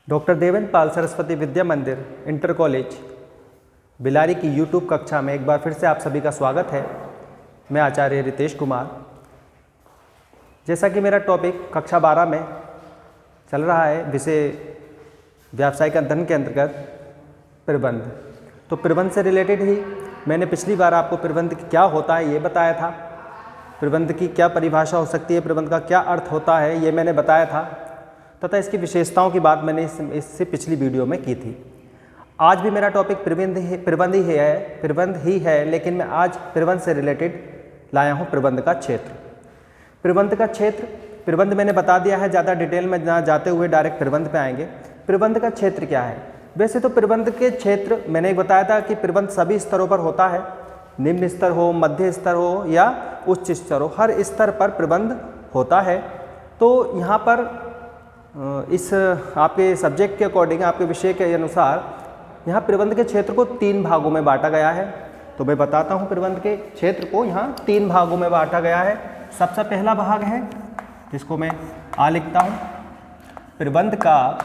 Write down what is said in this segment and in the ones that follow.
Doctor Devendra पाल सरस्वती विद्या मंदिर inter college Bilari की YouTube कक्षा में एक बार फिर से आप सभी का स्वागत है। मैं आचार्य रितेश कुमार। जैसा कि मेरा टॉपिक कक्षा 12 में चल रहा है, विषय व्यावसायिक अध्ययन के अंतर्गत प्रबंध। तो प्रबंध से रिलेटेड ही मैंने पिछली बार आपको प्रबंध क्या होता है ये बताया था, प्रबंध की क्या परिभाषा हो सकती है, प्रबंध का क्या अर्थ होता है ये मैंने बताया था, तथा इसकी विशेषताओं की बात मैंने इससे पिछली वीडियो में की थी। आज भी मेरा टॉपिक प्रबंध ही है, लेकिन मैं आज प्रबंध से रिलेटेड लाया हूँ प्रबंध का क्षेत्र। प्रबंध का क्षेत्र, प्रबंध मैंने बता दिया है, ज़्यादा डिटेल में ना जाते हुए डायरेक्ट प्रबंध पे आएंगे। प्रबंध का क्षेत्र क्या है? वैसे तो प्रबंध के क्षेत्र मैंने बताया था कि प्रबंध सभी स्तरों पर होता है, निम्न स्तर हो, मध्य स्तर हो या उच्च स्तर हो, हर स्तर पर प्रबंध होता है। तो यहाँ पर इस आपके सब्जेक्ट के अकॉर्डिंग, आपके विषय के अनुसार यहाँ प्रबंध के क्षेत्र को 3 भागों में बांटा गया है। तो मैं बताता हूँ, प्रबंध के क्षेत्र को यहाँ 3 भागों में बांटा गया है। सबसे पहला भाग है जिसको मैं आ लिखता हूँ, प्रबंध का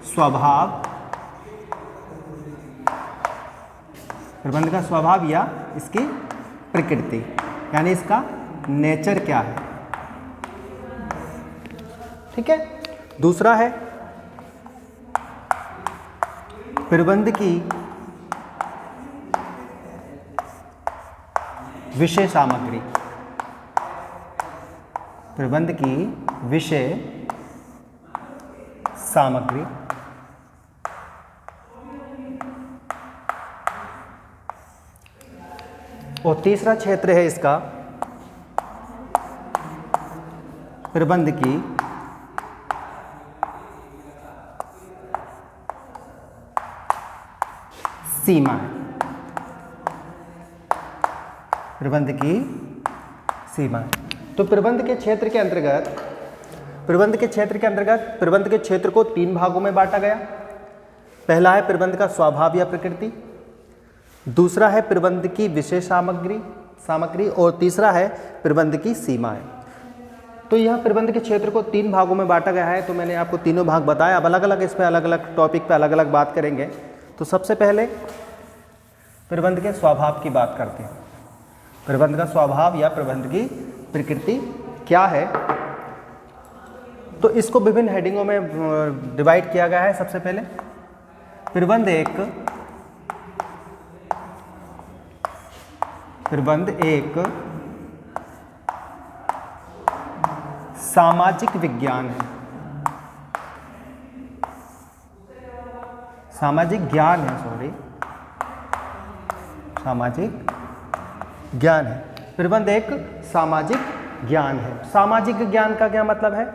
स्वभाव, प्रबंध का स्वभाव या इसकी प्रकृति, यानी इसका नेचर क्या है। ठीक है। दूसरा है प्रबंध की विषय सामग्री, प्रबंध की विषय सामग्री। और तीसरा क्षेत्र है इसका प्रबंध की सीमा है, प्रबंध की सीमा है। तो प्रबंध के क्षेत्र के अंतर्गत प्रबंध के क्षेत्र को 3 भागों में बांटा गया। पहला है प्रबंध का स्वभाव या प्रकृति, दूसरा है प्रबंध की विषय सामग्री और तीसरा है प्रबंध की सीमाएं। तो यह प्रबंध के क्षेत्र को 3 भागों में बांटा गया है। तो मैंने आपको तीनों भाग बताया। अब अलग अलग इसमें अलग अलग टॉपिक पे अलग अलग बात करेंगे। तो सबसे पहले प्रबंध के स्वभाव की बात करते हैं। प्रबंध का स्वभाव या प्रबंध की प्रकृति क्या है? तो इसको विभिन्न हेडिंगों में डिवाइड किया गया है। सबसे पहले प्रबंध एक सामाजिक विज्ञान है, सामाजिक ज्ञान है। प्रबंध एक सामाजिक ज्ञान है। सामाजिक ज्ञान का क्या मतलब है?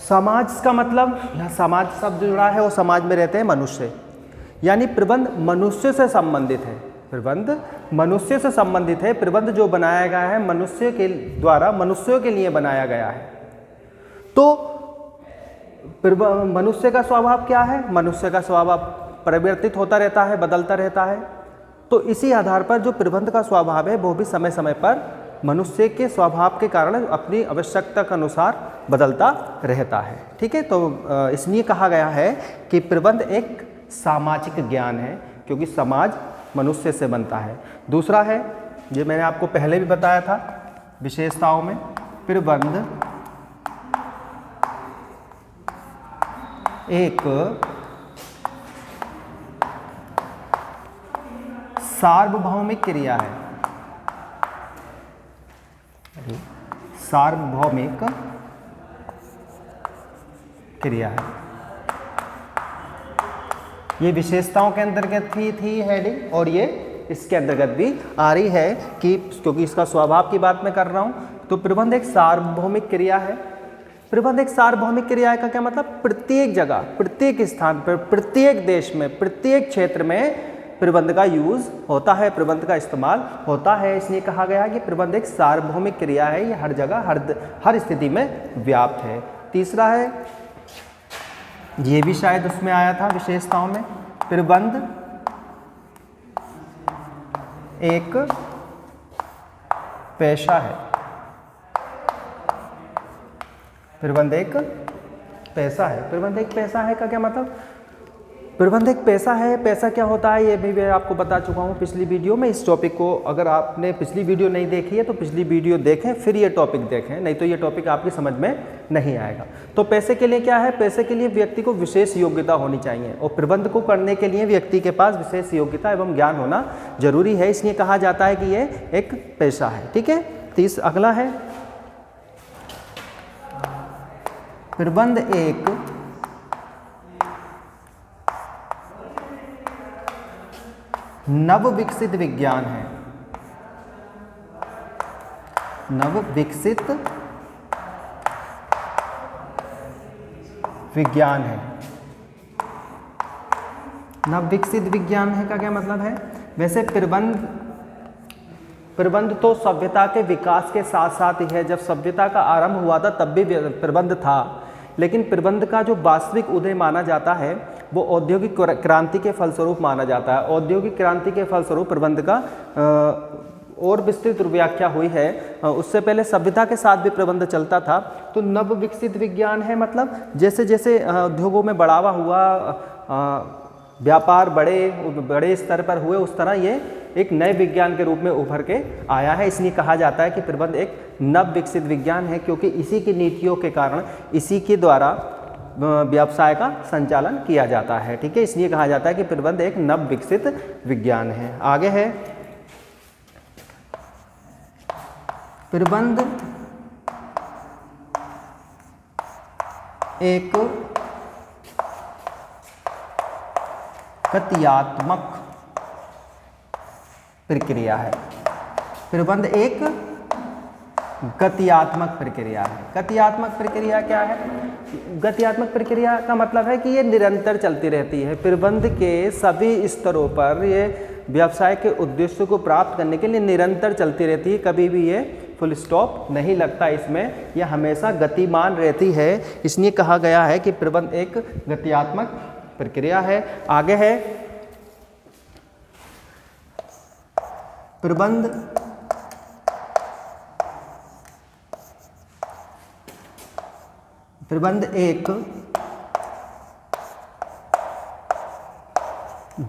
समाज का मतलब, यहाँ समाज शब्द जुड़ा है और समाज में रहते हैं मनुष्य, यानी प्रबंध मनुष्य से संबंधित है। प्रबंध मनुष्य से संबंधित है। प्रबंध जो बनाया गया है मनुष्य के द्वारा, मनुष्यों के लिए बनाया गया है। तो मनुष्य का स्वभाव क्या है? मनुष्य का स्वभाव परिवर्तित होता रहता है, बदलता रहता है। तो इसी आधार पर जो प्रबंध का स्वभाव है वो भी समय समय पर मनुष्य के स्वभाव के कारण अपनी आवश्यकता के अनुसार बदलता रहता है। ठीक है। तो इसलिए कहा गया है कि प्रबंध एक सामाजिक ज्ञान है, क्योंकि समाज मनुष्य से बनता है। दूसरा है, ये मैंने आपको पहले भी बताया था विशेषताओं में, प्रबंध एक सार्वभौमिक क्रिया है, सार्वभौमिक क्रिया है। ये विशेषताओं के अंतर्गत ही थी हेडिंग, और ये इसके अंतर्गत भी आ रही है कि क्योंकि इसका स्वभाव की बात मैं कर रहा हूँ। तो प्रबंध एक सार्वभौमिक क्रिया है। प्रबंध एक सार्वभौमिक क्रिया का क्या मतलब? प्रत्येक जगह, प्रत्येक स्थान पर, प्रत्येक देश में, प्रत्येक क्षेत्र में प्रबंध का यूज होता है, प्रबंध का इस्तेमाल होता है। इसलिए कहा गया है कि प्रबंध एक सार्वभौमिक क्रिया है, ये हर जगह हर स्थिति में व्याप्त है। तीसरा है, ये भी शायद उसमें आया था विशेषताओं में, प्रबंध एक पेशा है। प्रबंध एक पैसा है। प्रबंध एक पैसा है का क्या मतलब? प्रबंध एक पैसा है। पैसा क्या होता है ये भी मैं आपको बता चुका हूँ पिछली वीडियो में। इस टॉपिक को अगर आपने पिछली वीडियो नहीं देखी है तो पिछली वीडियो देखें, फिर ये टॉपिक देखें, नहीं तो ये टॉपिक आपकी समझ में नहीं आएगा। तो पैसे के लिए क्या है? पैसे के लिए व्यक्ति को विशेष योग्यता होनी चाहिए और प्रबंध को करने के लिए व्यक्ति के पास विशेष योग्यता एवं ज्ञान होना जरूरी है, इसलिए कहा जाता है कि ये एक पैसा है। ठीक है। अगला है प्रबंध एक नव विकसित विज्ञान है। नव विकसित विज्ञान है। नव विकसित विज्ञान है का क्या मतलब है? वैसे प्रबंध तो सभ्यता के विकास के साथ साथ ही है। जब सभ्यता का आरंभ हुआ था तब भी प्रबंध था, लेकिन प्रबंध का जो वास्तविक उदय माना जाता है वो औद्योगिक क्रांति के फलस्वरूप माना जाता है। औद्योगिक क्रांति के फलस्वरूप प्रबंध का और विस्तृत व्याख्या हुई है। उससे पहले सभ्यता के साथ भी प्रबंध चलता था। तो नव विकसित विज्ञान है मतलब जैसे जैसे उद्योगों में बढ़ावा हुआ, व्यापार बड़े स्तर पर हुए, उस तरह ये एक नए विज्ञान के रूप में उभर के आया है। इसलिए कहा जाता है कि प्रबंध एक नव विकसित विज्ञान है, क्योंकि इसी की नीतियों के कारण, इसी के द्वारा व्यवसाय का संचालन किया जाता है। ठीक है। इसलिए कहा जाता है कि प्रबंध एक नव विकसित विज्ञान है। आगे है प्रबंध एक गत्यात्मक प्रक्रिया है। प्रबंध एक गत्यात्मक प्रक्रिया है। गत्यात्मक प्रक्रिया क्या है? गत्यात्मक प्रक्रिया का मतलब है कि ये निरंतर चलती रहती है। प्रबंध के सभी स्तरों पर ये व्यवसाय के उद्देश्य को प्राप्त करने के लिए निरंतर चलती रहती है। कभी भी ये फुल स्टॉप नहीं लगता इसमें, यह हमेशा गतिमान रहती है। इसलिए कहा गया है कि प्रबंध एक गत्यात्मक प्रक्रिया है। आगे है प्रबंध एक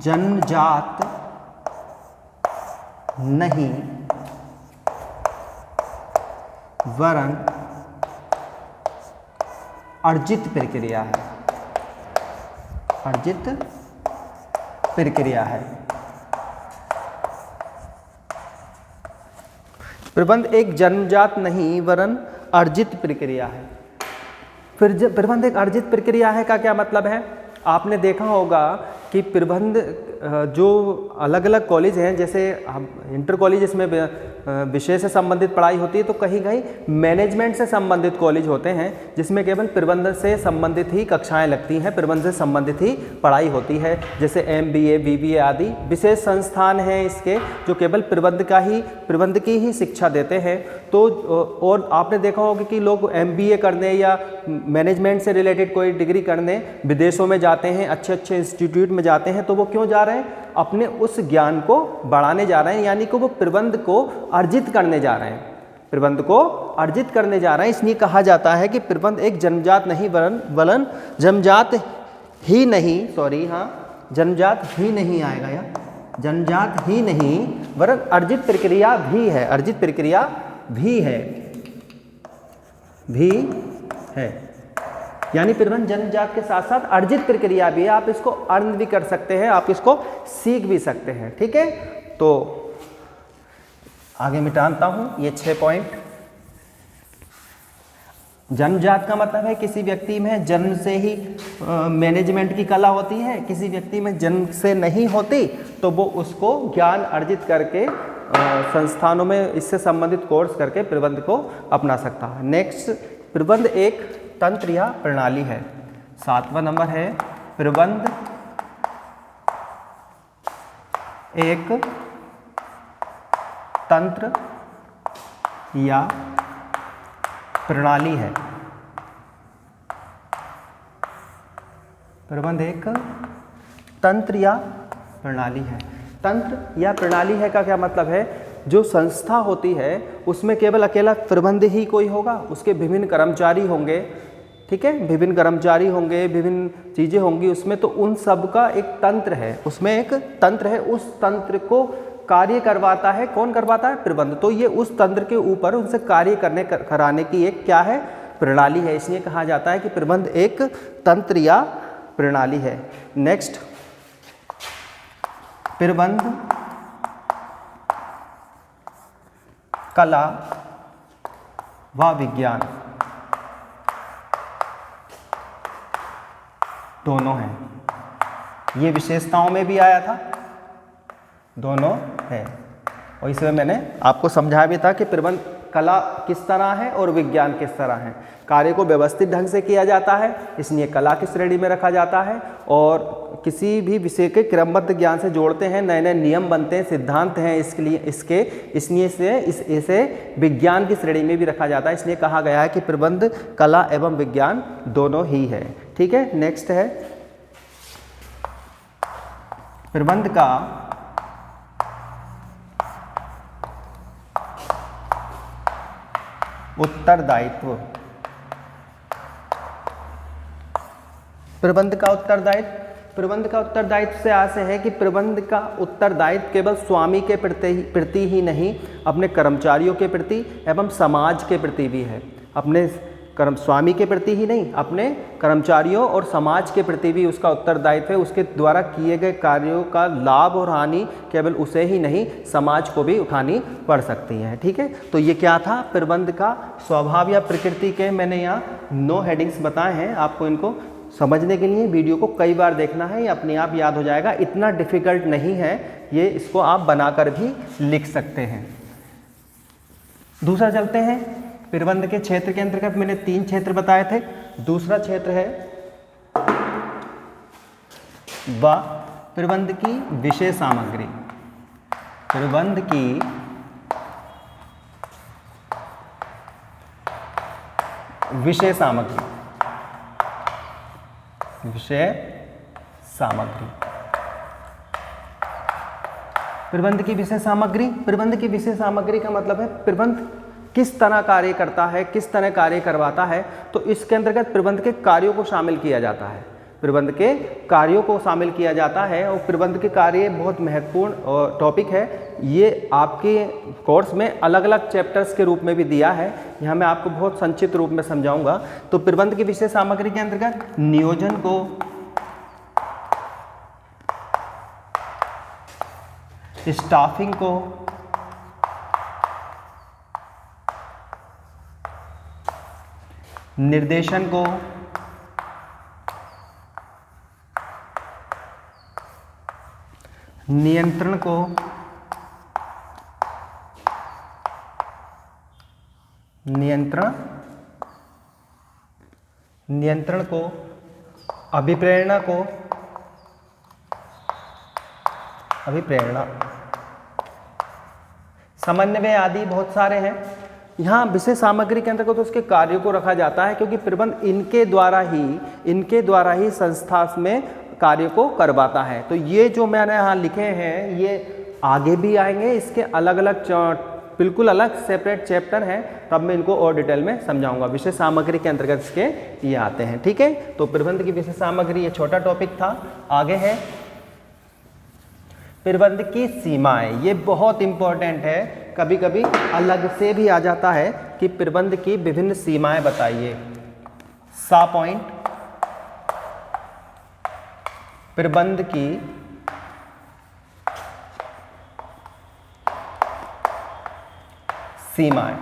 जन्मजात नहीं वरन अर्जित प्रक्रिया है। अर्जित प्रक्रिया है। प्रबंध एक जन्मजात नहीं वरन अर्जित प्रक्रिया है। फिर प्रबंध एक अर्जित प्रक्रिया है का क्या मतलब है? आपने देखा होगा कि प्रबंध जो अलग अलग कॉलेज हैं, जैसे इंटर कॉलेज, इसमें विषय से संबंधित पढ़ाई होती है, तो कहीं कहीं मैनेजमेंट से संबंधित कॉलेज होते हैं जिसमें केवल प्रबंधन से संबंधित ही कक्षाएं लगती हैं, प्रबंध से संबंधित ही पढ़ाई होती है। जैसे MBA, BBA आदि विशेष संस्थान हैं इसके जो केवल प्रबंध की ही शिक्षा देते हैं। तो और आपने देखा होगा कि लोग MBA करने या मैनेजमेंट से रिलेटेड कोई डिग्री करने विदेशों में जाते हैं, अच्छे अच्छे इंस्टीट्यूट में जाते हैं। तो वो क्यों जा रहे हैं? अपने उस ज्ञान को बढ़ाने जा रहे हैं, यानी कि वो प्रबंध को अर्जित करने जा रहे हैं। प्रबंध को अर्जित करने जा रहे हैं। इसलिए कहा जाता है कि प्रबंध एक जन्मजात नहीं वरन जन्मजात ही नहीं आएगा, या जन्मजात ही नहीं वरन अर्जित प्रक्रिया भी है। अर्जित प्रक्रिया भी है। यानी प्रबंध जन्मजात के साथ साथ अर्जित प्रक्रिया भी है। आप इसको अर्न भी कर सकते हैं, आप इसको सीख भी सकते हैं। ठीक है। तो आगे मिटाता हूं ये 6 पॉइंट। जन्मजात का मतलब है किसी व्यक्ति में जन्म से ही मैनेजमेंट की कला होती है, किसी व्यक्ति में जन्म से नहीं होती, तो वो उसको ज्ञान अर्जित करके संस्थानों में इससे संबंधित कोर्स करके प्रबंध को अपना सकता है। नेक्स्ट, प्रबंध एक तंत्र या प्रणाली है। 7वां नंबर है प्रबंध एक तंत्र या प्रणाली है। प्रबंध एक तंत्र या प्रणाली है। तंत्र या प्रणाली है का क्या मतलब है? जो संस्था होती है उसमें केवल अकेला प्रबंध ही कोई होगा, उसके विभिन्न कर्मचारी होंगे, ठीक है, विभिन्न कर्मचारी होंगे, विभिन्न चीज़ें होंगी उसमें, तो उन सब का एक तंत्र है, उसमें एक तंत्र है, उस तंत्र को कार्य करवाता है, कौन करवाता है? प्रबंध। तो ये उस तंत्र के ऊपर उनसे कार्य कराने की एक क्या है? प्रणाली है। इसलिए कहा जाता है कि प्रबंध एक तंत्र या प्रणाली है। नेक्स्ट, प्रबंध कला व विज्ञान दोनों हैं। ये विशेषताओं में भी आया था, दोनों है। और इसमें मैंने आपको समझाया भी था कि प्रबंध कला किस तरह है और विज्ञान किस तरह है। कार्य को व्यवस्थित ढंग से किया जाता है, इसलिए कला की श्रेणी में रखा जाता है, और किसी भी विषय के क्रमबद्ध ज्ञान से जोड़ते हैं, नए नए नियम बनते हैं, सिद्धांत हैं इसलिए इसे विज्ञान की श्रेणी में भी रखा जाता है। इसलिए कहा गया है कि प्रबंध कला एवं विज्ञान दोनों ही है। ठीक है, नेक्स्ट है प्रबंध का उत्तरदायित्व। प्रबंध का उत्तरदायित्व से आशय है कि प्रबंध का उत्तरदायित्व केवल स्वामी के प्रति ही नहीं, अपने कर्मचारियों के प्रति एवं समाज के प्रति भी है। अपने स्वामी के प्रति ही नहीं, अपने कर्मचारियों और समाज के प्रति भी उसका उत्तरदायित्व है। उसके द्वारा किए गए कार्यों का लाभ और हानि केवल उसे ही नहीं, समाज को भी उठानी पड़ सकती है। ठीक है, तो ये क्या था? प्रबंध का स्वभाव या प्रकृति के मैंने यहाँ 9 हेडिंग्स बताए हैं। आपको इनको समझने के लिए वीडियो को कई बार देखना है, ये अपने आप याद हो जाएगा, इतना डिफिकल्ट नहीं है ये, इसको आप बनाकर भी लिख सकते हैं। दूसरा चलते हैं, प्रबंध के क्षेत्र के अंतर्गत मैंने 3 क्षेत्र बताए थे। दूसरा क्षेत्र है प्रबंध की विषय सामग्री। प्रबंध की विषय सामग्री, विषय सामग्री, प्रबंध की विषय सामग्री। प्रबंध की विषय सामग्री का मतलब है प्रबंध किस तरह कार्य करता है, किस तरह कार्य करवाता है। तो इसके अंतर्गत प्रबंध के कार्यों को शामिल किया जाता है, प्रबंध के कार्यों को शामिल किया जाता है। और प्रबंध के कार्य बहुत महत्वपूर्ण टॉपिक है, ये आपके कोर्स में अलग अलग चैप्टर्स के रूप में भी दिया है, यहाँ मैं आपको बहुत संक्षिप्त रूप में समझाऊंगा। तो प्रबंध की विषय सामग्री के अंतर्गत नियोजन को, स्टाफिंग को, निर्देशन को, नियंत्रण को, नियंत्रण को, अभिप्रेरणा को, समन्वय आदि बहुत सारे हैं। यहाँ विषय सामग्री के अंतर्गत उसके कार्यों को रखा जाता है, क्योंकि प्रबंध इनके द्वारा ही संस्था में कार्य को करवाता है। तो ये जो मैंने यहाँ लिखे हैं ये आगे भी आएंगे, इसके अलग अलग बिल्कुल अलग सेपरेट चैप्टर हैं, तब मैं इनको और डिटेल में समझाऊंगा। विषय सामग्री के अंतर्गत इसके ये आते हैं। ठीक है, तो प्रबंध की विषय सामग्री ये छोटा टॉपिक था। आगे है प्रबंध की सीमाएं। ये बहुत इंपॉर्टेंट है, कभी कभी अलग से भी आ जाता है कि प्रबंध की विभिन्न सीमाएं बताइए। पॉइंट, प्रबंध की सीमाएं।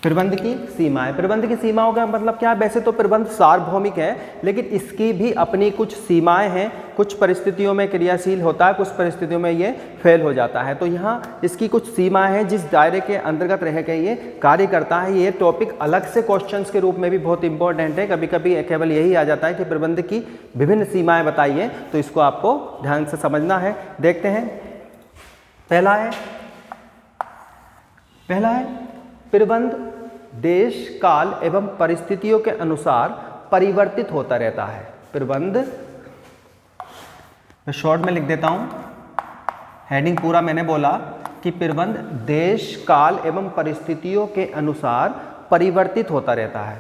प्रबंध की सीमाएं, प्रबंध की सीमाओं का मतलब क्या है? वैसे तो प्रबंध सार्वभौमिक है, लेकिन इसकी भी अपनी कुछ सीमाएं हैं। कुछ परिस्थितियों में क्रियाशील होता है, कुछ परिस्थितियों में ये फेल हो जाता है। तो यहाँ इसकी कुछ सीमाएं हैं जिस दायरे के अंतर्गत रह के ये कार्य करता है। ये टॉपिक अलग से क्वेश्चंस के रूप में भी बहुत इंपॉर्टेंट है। कभी कभी केवल यही आ जाता है कि प्रबंध की विभिन्न सीमाएं बताइए, तो इसको आपको ध्यान से समझना है। देखते हैं, पहला है प्रबंध देश, काल एवं परिस्थितियों के अनुसार परिवर्तित होता रहता है। प्रबंध मैं शॉर्ट में लिख देता हूं, हेडिंग पूरा मैंने बोला कि प्रबंध देश, काल एवं परिस्थितियों के अनुसार परिवर्तित होता रहता है।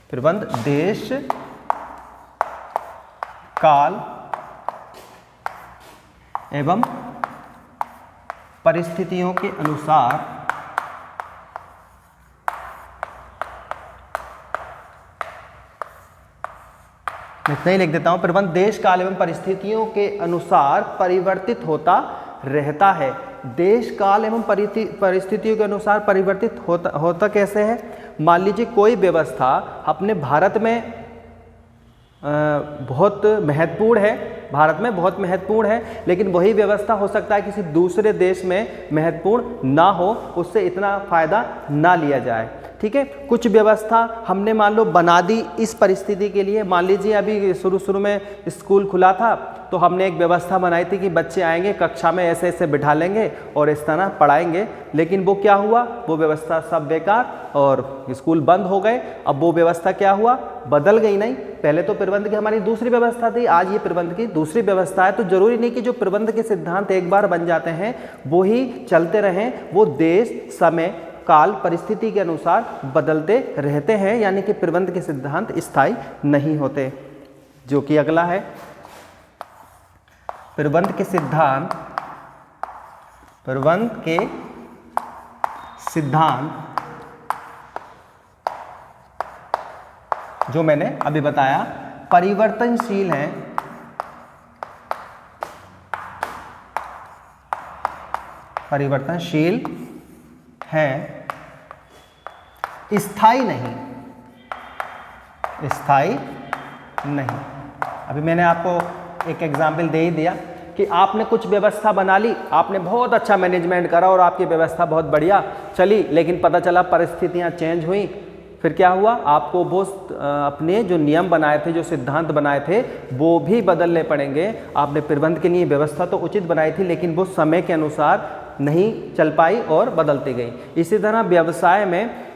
प्रबंध देश, काल एवं परिस्थितियों के अनुसार मैं इतना ही लिख देता हूं, प्रबंध देश, काल एवं परिस्थितियों के अनुसार परिवर्तित होता रहता है। देश, काल एवं परिस्थितियों के अनुसार परिवर्तित होता कैसे है? मान लीजिए कोई व्यवस्था अपने भारत में बहुत महत्वपूर्ण है, भारत में बहुत महत्वपूर्ण है, लेकिन वही व्यवस्था हो सकता है किसी दूसरे देश में महत्वपूर्ण ना हो, उससे इतना फायदा ना लिया जाए। ठीक है, कुछ व्यवस्था हमने मान लो बना दी इस परिस्थिति के लिए। मान लीजिए अभी शुरू में स्कूल खुला था तो हमने एक व्यवस्था बनाई थी कि बच्चे आएंगे, कक्षा में ऐसे ऐसे बिठा लेंगे और इस तरह पढ़ाएंगे, लेकिन वो क्या हुआ, वो व्यवस्था सब बेकार और स्कूल बंद हो गए। अब वो व्यवस्था क्या हुआ, बदल गई नहीं। पहले तो प्रबंध की हमारी दूसरी व्यवस्था थी, आज ये प्रबंध की दूसरी व्यवस्था है। तो जरूरी नहीं कि जो प्रबंध के सिद्धांत एक बार बन जाते हैं वो ही चलते रहें, वो देश, समय, काल, परिस्थिति के अनुसार बदलते रहते हैं, यानी कि प्रबंध के सिद्धांत स्थायी नहीं होते। जो कि अगला है, प्रबंध के सिद्धांत, प्रबंध के सिद्धांत जो मैंने अभी बताया परिवर्तनशील हैं, परिवर्तनशील हैं, स्थायी नहीं, स्थायी नहीं। अभी मैंने आपको एक एग्जाम्पल दे ही दिया कि आपने कुछ व्यवस्था बना ली, आपने बहुत अच्छा मैनेजमेंट करा और आपकी व्यवस्था बहुत बढ़िया चली, लेकिन पता चला परिस्थितियां चेंज हुई। फिर क्या हुआ, आपको वो अपने जो नियम बनाए थे, जो सिद्धांत बनाए थे, वो भी बदलने पड़ेंगे। आपने प्रबंध के लिए व्यवस्था तो उचित बनाई थी, लेकिन वो समय के अनुसार नहीं चल पाई और बदलती गई। इसी तरह व्यवसाय में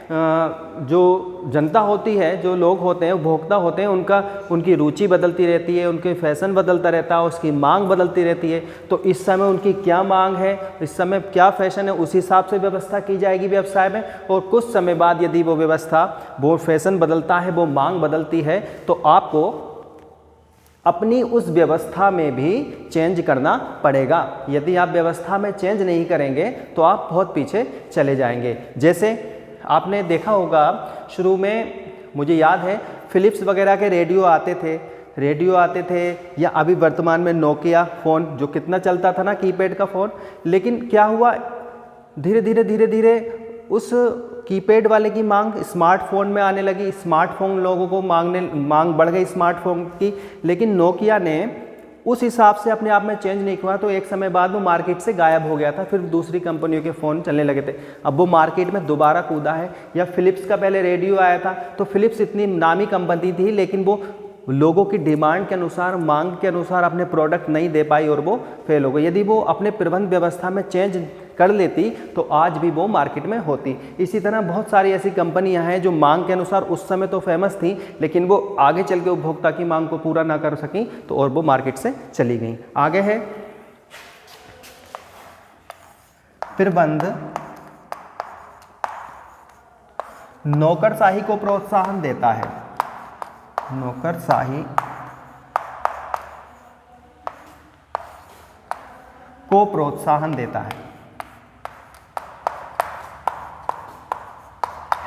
जो जनता होती है, जो लोग होते हैं, उपभोक्ता होते हैं, उनकी रुचि बदलती रहती है, उनके फैशन बदलता रहता है, उसकी मांग बदलती रहती है। तो इस समय उनकी क्या मांग है, इस समय क्या फैशन है, उस हिसाब से व्यवस्था की जाएगी व्यवसाय में। और कुछ समय बाद यदि वो व्यवस्था, वो फैशन बदलता है, वो मांग बदलती है, तो आपको अपनी उस व्यवस्था में भी चेंज करना पड़ेगा। यदि आप व्यवस्था में चेंज नहीं करेंगे तो आप बहुत पीछे चले जाएंगे। जैसे आपने देखा होगा, शुरू में मुझे याद है फिलिप्स वगैरह के रेडियो आते थे, या अभी वर्तमान में नोकिया फ़ोन जो कितना चलता था ना, कीपैड का फ़ोन। लेकिन क्या हुआ, धीरे धीरे उस कीपैड वाले की मांग स्मार्टफोन में आने लगी। स्मार्टफोन लोगों को मांग बढ़ गई स्मार्टफोन की, लेकिन नोकिया ने उस हिसाब से अपने आप में चेंज नहीं हुआ, तो एक समय बाद वो मार्केट से गायब हो गया था। फिर दूसरी कंपनियों के फ़ोन चलने लगे थे, अब वो मार्केट में दोबारा कूदा है। या फिलिप्स का पहले रेडियो आया था, तो फिलिप्स इतनी नामी कंपनी थी, लेकिन वो लोगों की डिमांड के अनुसार, मांग के अनुसार अपने प्रोडक्ट नहीं दे पाई और वो फेल हो गई। यदि वो अपने प्रबंध व्यवस्था में चेंज कर लेती तो आज भी वो मार्केट में होती। इसी तरह बहुत सारी ऐसी कंपनियां हैं जो मांग के अनुसार उस समय तो फेमस थी, लेकिन वो आगे चल के उपभोक्ता की मांग को पूरा ना कर सकी, तो और वो मार्केट से चली गई। आगे है प्रबंध नौकरशाही को प्रोत्साहन देता है, नौकरशाही को प्रोत्साहन देता है।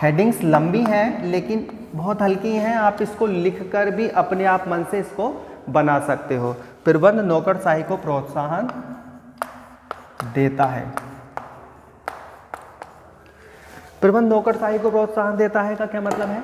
हेडिंग्स लंबी हैं लेकिन बहुत हल्की हैं, आप इसको लिखकर भी अपने आप मन से इसको बना सकते हो। प्रबंध नौकरशाही को प्रोत्साहन देता है। प्रबंध नौकरशाही को प्रोत्साहन देता है का क्या मतलब है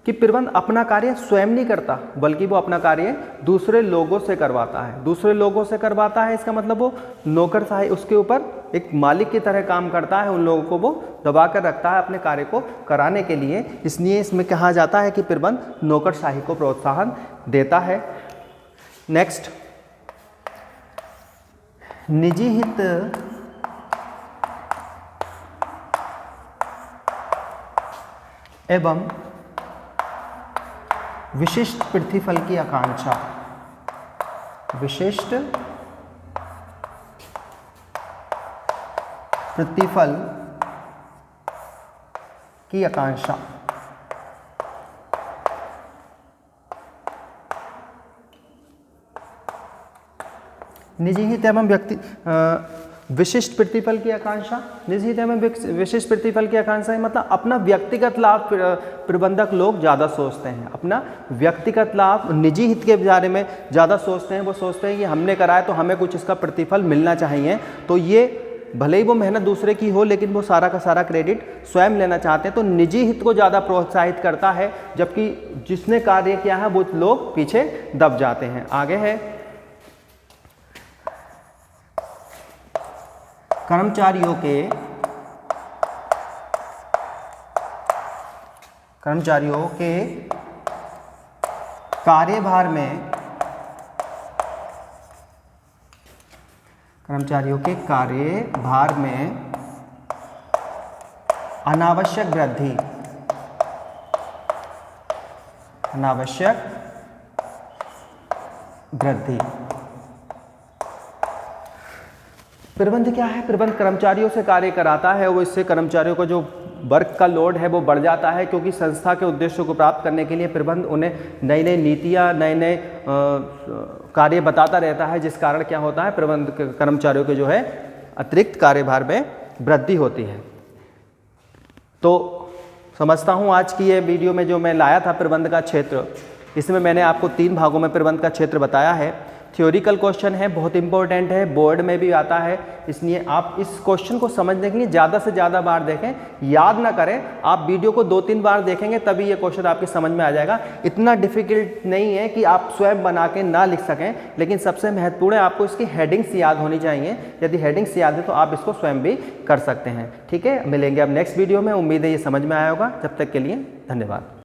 कि प्रबंध अपना कार्य स्वयं नहीं करता, बल्कि वो अपना कार्य दूसरे लोगों से करवाता है। दूसरे लोगों से करवाता है, इसका मतलब वो नौकरशाही उसके ऊपर एक मालिक की तरह काम करता है, उन लोगों को वो दबा कर रखता है अपने कार्य को कराने के लिए। इसलिए इसमें कहा जाता है कि प्रबंध नौकरशाही को प्रोत्साहन देता है। नेक्स्ट, निजी हित एवं विशिष्ट प्रतिफल की आकांक्षा, विशिष्ट प्रतिफल की आकांक्षा। निजी हित एवं विशिष्ट प्रतिफल की आकांक्षा। निजी हित एवं विशिष्ट प्रतिफल की आकांक्षा है मतलब अपना व्यक्तिगत लाभ प्रबंधक लोग ज़्यादा सोचते हैं, अपना व्यक्तिगत लाभ निजी हित के बारे में ज़्यादा सोचते हैं। वो सोचते हैं कि हमने कराया तो हमें कुछ इसका प्रतिफल मिलना चाहिए, तो ये भले ही वो मेहनत दूसरे की हो लेकिन वो सारा का सारा क्रेडिट स्वयं लेना चाहते हैं, तो निजी हित को ज़्यादा प्रोत्साहित करता है, जबकि जिसने कार्य किया है वो लोग पीछे दब जाते हैं। आगे है कर्मचारियों के कार्यभार में अनावश्यक वृद्धि। प्रबंध क्या है? प्रबंध कर्मचारियों से कार्य कराता है, वो इससे कर्मचारियों का जो वर्क का लोड है वो बढ़ जाता है, क्योंकि संस्था के उद्देश्यों को प्राप्त करने के लिए प्रबंध उन्हें नई नई नीतियाँ, नए नए कार्य बताता रहता है, जिस कारण क्या होता है, प्रबंध कर्मचारियों के जो है अतिरिक्त कार्यभार में वृद्धि होती है। तो समझता हूँ आज की ये वीडियो में जो मैं लाया था प्रबंध का क्षेत्र, इसमें मैंने आपको 3 भागों में प्रबंध का क्षेत्र बताया है। थ्योरिकल क्वेश्चन है, बहुत इंपॉर्टेंट है, बोर्ड में भी आता है, इसलिए आप इस क्वेश्चन को समझने के लिए ज़्यादा से ज़्यादा बार देखें, याद ना करें। आप वीडियो को 2-3 बार देखेंगे तभी ये क्वेश्चन आपकी समझ में आ जाएगा। इतना डिफिकल्ट नहीं है कि आप स्वयं बना के ना लिख सकें, लेकिन सबसे महत्वपूर्ण है आपको इसकी हेडिंग्स याद होनी चाहिए। यदि हेडिंग्स याद है तो आप इसको स्वयं भी कर सकते हैं। ठीक है, मिलेंगे अब नेक्स्ट वीडियो में। उम्मीद है ये समझ में आया होगा। जब तक के लिए धन्यवाद।